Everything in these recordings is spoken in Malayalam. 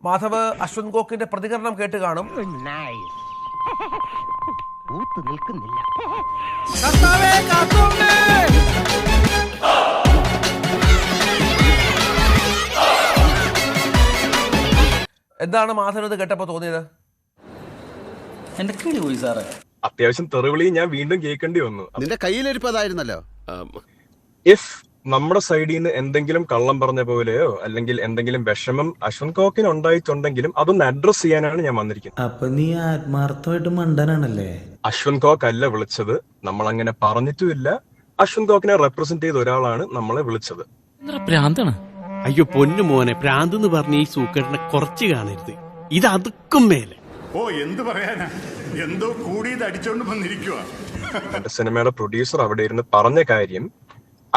മാധവ് അശ്വന്ത് ഗോക്കിന്റെ പ്രതികരണം കേട്ട് കാണും. എന്താണ് മാധവ് ഇത് കേട്ടപ്പോ തോന്നിയത്? എന്റെ കിളി പോയി സാറേ. അത്യാവശ്യം തെറിവിളി ഞാൻ വീണ്ടും കേൾക്കേണ്ടി വന്നു. നിന്റെ കയ്യിലിരിപ്പതായിരുന്നല്ലോ. ഇഫ് നമ്മുടെ സൈഡിൽ നിന്ന് എന്തെങ്കിലും കള്ളം പറഞ്ഞ പോലെയോ അല്ലെങ്കിൽ എന്തെങ്കിലും വിഷമം അശ്വന്ത് കോക്കിന് ഉണ്ടായിട്ടുണ്ടെങ്കിലും അതൊന്ന് അഡ്രസ് ചെയ്യാനാണ് ഞാൻ വന്നിരിക്കുന്നത്. അപ്പൊ നീ ആത്മാർത്ഥമായിട്ട് മണ്ടനാണല്ലേ? അശ്വന്ത് കോക്ക് അല്ല വിളിച്ചത്, നമ്മൾ അങ്ങനെ പറഞ്ഞിട്ടുമില്ല. അശ്വന്ത് കോക്കിനെ റെപ്രസെന്റ് ചെയ്ത ഒരാളാണ് നമ്മളെ വിളിച്ചത്. അയ്യോ പൊന്നു മോനെ, പ്രാന്ത് എന്ന് പറഞ്ഞ ഈ സൂക്കറിനെ കുറച്ച് കാണരുത്. ഇത് അതുക്കും മേലെ. ഓ എന്ത് പറയാനാ, എന്തോ കൂടിയത് അടിച്ചോണ്ട് വന്നിരിക്കുക. എന്റെ സിനിമയുടെ പ്രൊഡ്യൂസർ അവിടെ ഇരുന്ന് പറഞ്ഞ കാര്യം,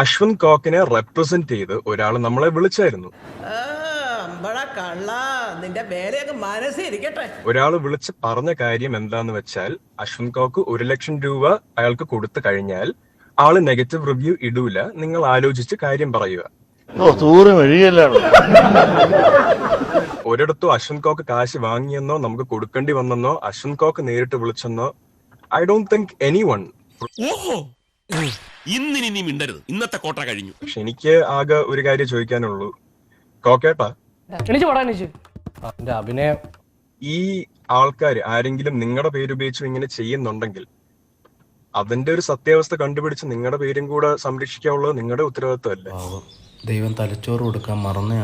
അശ്വന്ത് കോക്കിനെ റെപ്രസെന്റ് ചെയ്ത് ഒരാൾ നമ്മളെ വിളിച്ചായിരുന്നു. ഒരാൾ വിളിച്ച് പറഞ്ഞ കാര്യം എന്താന്ന് വെച്ചാൽ, അശ്വന്ത് കോക്ക് 1 ലക്ഷം രൂപ അയാൾക്ക് കൊടുത്തു കഴിഞ്ഞാൽ ആള് നെഗറ്റീവ് റിവ്യൂ ഇടൂല, നിങ്ങൾ ആലോചിച്ച് കാര്യം പറയുക. ഒരിടത്തും അശ്വന്ത് കോക്ക് കാശ് വാങ്ങിയെന്നോ നമുക്ക് കൊടുക്കേണ്ടി വന്നെന്നോ അശ്വന്ത് കോക്ക് നേരിട്ട് വിളിച്ചെന്നോ ഐ ഡോണ്ട് തിങ്ക് എനിവൺ. ഇന്നിനി മിണ്ടരുത്, ഇന്നത്തെ കോട്ട കഴിഞ്ഞു. പക്ഷെ എനിക്ക് ആകെ ഒരു കാര്യം ചോദിക്കാനുള്ളൂ, കോക്കേട്ടാ, ഈ ആൾക്കാര് ആരെങ്കിലും നിങ്ങളുടെ പേര് ഉപയോഗിച്ച് ഇങ്ങനെ ചെയ്യുന്നുണ്ടെങ്കിൽ അതിന്റെ ഒരു സത്യാവസ്ഥ കണ്ടുപിടിച്ച് നിങ്ങളുടെ പേരും കൂടെ സംരക്ഷിക്കാനുള്ളത് നിങ്ങളുടെ ഉത്തരവാദിത്വമല്ലേ? ദൈവം തലച്ചോറ് കൊടുക്കാൻ മറന്നു.